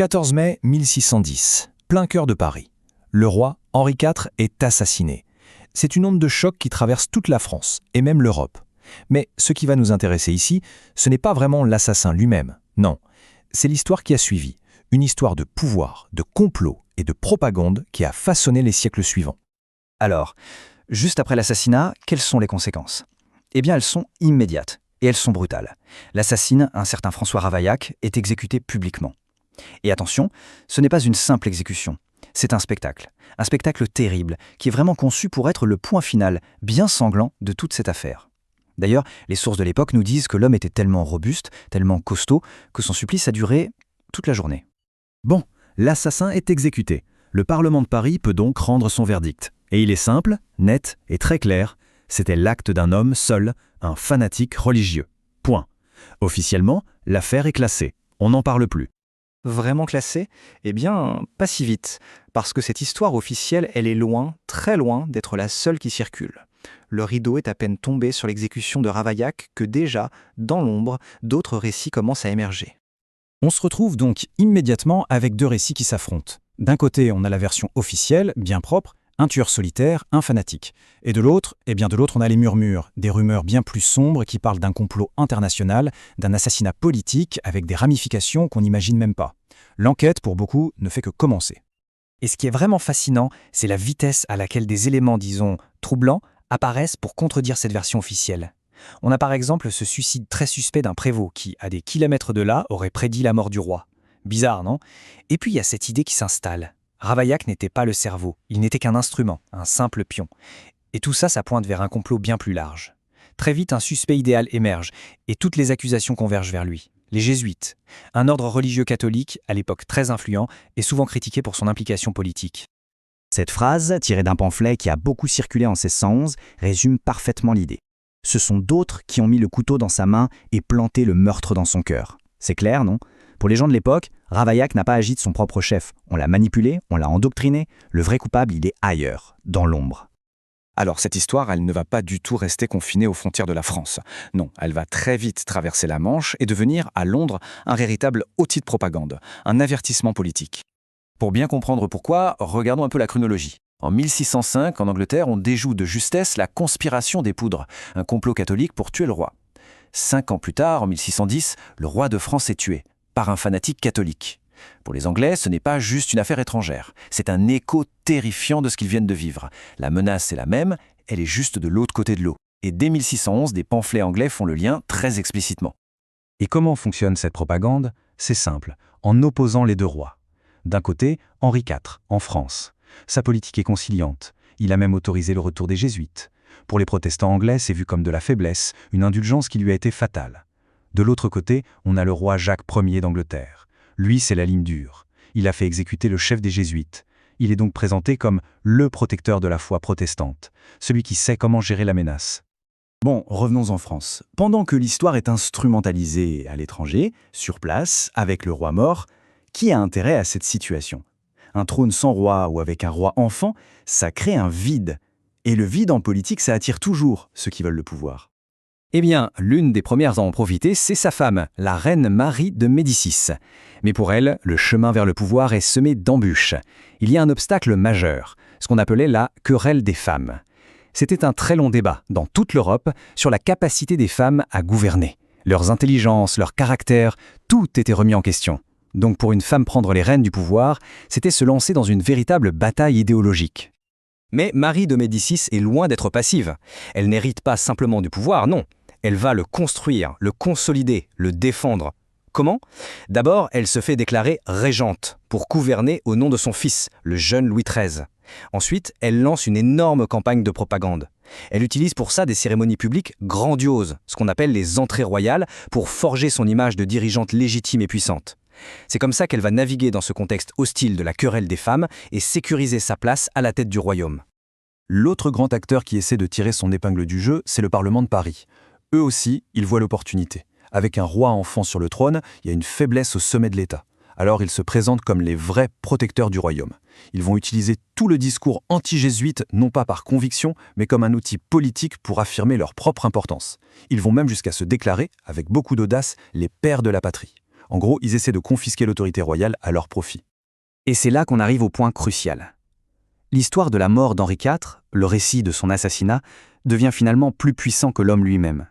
14 mai 1610, plein cœur de Paris. Le roi, Henri IV, est assassiné. C'est une onde de choc qui traverse toute la France, et même l'Europe. Mais ce qui va nous intéresser ici, ce n'est pas vraiment l'assassin lui-même, non. C'est l'histoire qui a suivi, une histoire de pouvoir, de complot et de propagande qui a façonné les siècles suivants. Alors, juste après l'assassinat, quelles sont les conséquences? Eh bien, elles sont immédiates, et elles sont brutales. L'assassine, un certain François Ravaillac, est exécuté publiquement. Et attention, ce n'est pas une simple exécution, c'est un spectacle terrible, qui est vraiment conçu pour être le point final, bien sanglant, de toute cette affaire. D'ailleurs, les sources de l'époque nous disent que l'homme était tellement robuste, tellement costaud, que son supplice a duré toute la journée. Bon, l'assassin est exécuté. Le Parlement de Paris peut donc rendre son verdict. Et il est simple, net et très clair. C'était l'acte d'un homme seul, un fanatique religieux. Point. Officiellement, l'affaire est classée. On n'en parle plus. Vraiment classée? Eh bien, pas si vite, parce que cette histoire officielle, elle est loin, très loin, d'être la seule qui circule. Le rideau est à peine tombé sur l'exécution de Ravaillac que déjà, dans l'ombre, d'autres récits commencent à émerger. On se retrouve donc immédiatement avec deux récits qui s'affrontent. D'un côté, on a la version officielle, bien propre, un tueur solitaire, un fanatique. Et de l'autre, on a les murmures, des rumeurs bien plus sombres qui parlent d'un complot international, d'un assassinat politique avec des ramifications qu'on n'imagine même pas. L'enquête, pour beaucoup, ne fait que commencer. Et ce qui est vraiment fascinant, c'est la vitesse à laquelle des éléments, disons, troublants, apparaissent pour contredire cette version officielle. On a par exemple ce suicide très suspect d'un prévôt qui, à des kilomètres de là, aurait prédit la mort du roi. Bizarre, non? Et puis il y a cette idée qui s'installe. Ravaillac n'était pas le cerveau, il n'était qu'un instrument, un simple pion. Et tout ça, ça pointe vers un complot bien plus large. Très vite, un suspect idéal émerge, et toutes les accusations convergent vers lui. Les jésuites, un ordre religieux catholique, à l'époque très influent, et souvent critiqué pour son implication politique. Cette phrase, tirée d'un pamphlet qui a beaucoup circulé en 1611, résume parfaitement l'idée. Ce sont d'autres qui ont mis le couteau dans sa main et planté le meurtre dans son cœur. C'est clair, non? Pour les gens de l'époque, Ravaillac n'a pas agi de son propre chef. On l'a manipulé, on l'a endoctriné. Le vrai coupable, il est ailleurs, dans l'ombre. Alors cette histoire, elle ne va pas du tout rester confinée aux frontières de la France. Non, elle va très vite traverser la Manche et devenir, à Londres, un véritable outil de propagande, un avertissement politique. Pour bien comprendre pourquoi, regardons un peu la chronologie. En 1605, en Angleterre, on déjoue de justesse la conspiration des poudres, un complot catholique pour tuer le roi. 5 ans plus tard, en 1610, le roi de France est tué, par un fanatique catholique. Pour les Anglais, ce n'est pas juste une affaire étrangère, c'est un écho terrifiant de ce qu'ils viennent de vivre. La menace est la même, elle est juste de l'autre côté de l'eau. Et dès 1611, des pamphlets anglais font le lien très explicitement. Et comment fonctionne cette propagande? C'est simple, en opposant les deux rois. D'un côté, Henri IV, en France. Sa politique est conciliante. Il a même autorisé le retour des jésuites. Pour les protestants anglais, c'est vu comme de la faiblesse, une indulgence qui lui a été fatale. De l'autre côté, on a le roi Jacques Ier d'Angleterre. Lui, c'est la ligne dure. Il a fait exécuter le chef des jésuites. Il est donc présenté comme le protecteur de la foi protestante, celui qui sait comment gérer la menace. Bon, revenons en France. Pendant que l'histoire est instrumentalisée à l'étranger, sur place, avec le roi mort, qui a intérêt à cette situation? Un trône sans roi ou avec un roi enfant, ça crée un vide. Et le vide en politique, ça attire toujours ceux qui veulent le pouvoir. Eh bien, l'une des premières à en profiter, c'est sa femme, la reine Marie de Médicis. Mais pour elle, le chemin vers le pouvoir est semé d'embûches. Il y a un obstacle majeur, ce qu'on appelait la querelle des femmes. C'était un très long débat, dans toute l'Europe, sur la capacité des femmes à gouverner. Leurs intelligences, leur caractère, tout était remis en question. Donc pour une femme prendre les rênes du pouvoir, c'était se lancer dans une véritable bataille idéologique. Mais Marie de Médicis est loin d'être passive. Elle n'hérite pas simplement du pouvoir, non. Elle va le construire, le consolider, le défendre. Comment? D'abord, elle se fait déclarer régente pour gouverner au nom de son fils, le jeune Louis XIII. Ensuite, elle lance une énorme campagne de propagande. Elle utilise pour ça des cérémonies publiques grandioses, ce qu'on appelle les entrées royales, pour forger son image de dirigeante légitime et puissante. C'est comme ça qu'elle va naviguer dans ce contexte hostile de la querelle des femmes et sécuriser sa place à la tête du royaume. L'autre grand acteur qui essaie de tirer son épingle du jeu, c'est le Parlement de Paris. Eux aussi, ils voient l'opportunité. Avec un roi enfant sur le trône, il y a une faiblesse au sommet de l'État. Alors ils se présentent comme les vrais protecteurs du royaume. Ils vont utiliser tout le discours anti-jésuite, non pas par conviction, mais comme un outil politique pour affirmer leur propre importance. Ils vont même jusqu'à se déclarer, avec beaucoup d'audace, les pères de la patrie. En gros, ils essaient de confisquer l'autorité royale à leur profit. Et c'est là qu'on arrive au point crucial. L'histoire de la mort d'Henri IV, le récit de son assassinat, devient finalement plus puissant que l'homme lui-même.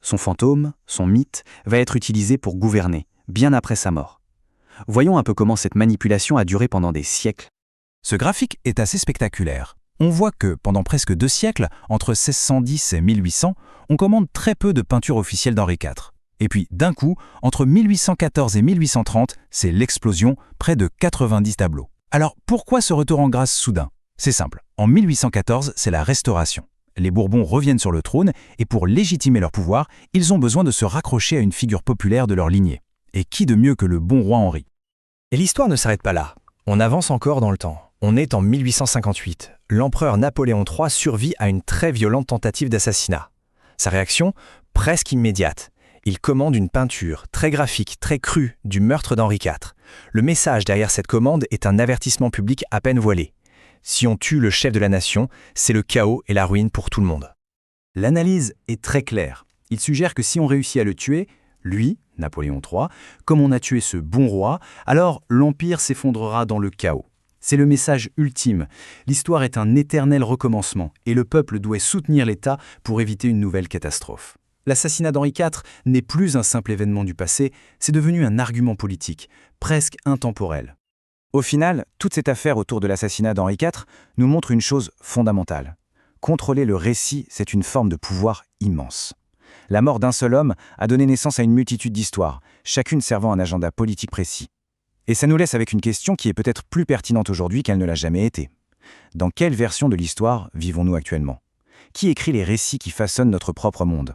Son fantôme, son mythe, va être utilisé pour gouverner, bien après sa mort. Voyons un peu comment cette manipulation a duré pendant des siècles. Ce graphique est assez spectaculaire. On voit que, pendant presque 2 siècles, entre 1610 et 1800, on commande très peu de peintures officielles d'Henri IV. Et puis, d'un coup, entre 1814 et 1830, c'est l'explosion, près de 90 tableaux. Alors, pourquoi ce retour en grâce soudain? C'est simple. En 1814, c'est la Restauration. Les Bourbons reviennent sur le trône et pour légitimer leur pouvoir, ils ont besoin de se raccrocher à une figure populaire de leur lignée. Et qui de mieux que le bon roi Henri? Et l'histoire ne s'arrête pas là. On avance encore dans le temps. On est en 1858. L'empereur Napoléon III survit à une très violente tentative d'assassinat. Sa réaction, presque immédiate. Il commande une peinture très graphique, très crue du meurtre d'Henri IV. Le message derrière cette commande est un avertissement public à peine voilé. Si on tue le chef de la nation, c'est le chaos et la ruine pour tout le monde. L'analyse est très claire. Il suggère que si on réussit à le tuer, lui, Napoléon III, comme on a tué ce bon roi, alors l'Empire s'effondrera dans le chaos. C'est le message ultime. L'histoire est un éternel recommencement et le peuple doit soutenir l'État pour éviter une nouvelle catastrophe. L'assassinat d'Henri IV n'est plus un simple événement du passé, c'est devenu un argument politique, presque intemporel. Au final, toute cette affaire autour de l'assassinat d'Henri IV nous montre une chose fondamentale. Contrôler le récit, c'est une forme de pouvoir immense. La mort d'un seul homme a donné naissance à une multitude d'histoires, chacune servant un agenda politique précis. Et ça nous laisse avec une question qui est peut-être plus pertinente aujourd'hui qu'elle ne l'a jamais été. Dans quelle version de l'histoire vivons-nous actuellement? Qui écrit les récits qui façonnent notre propre monde?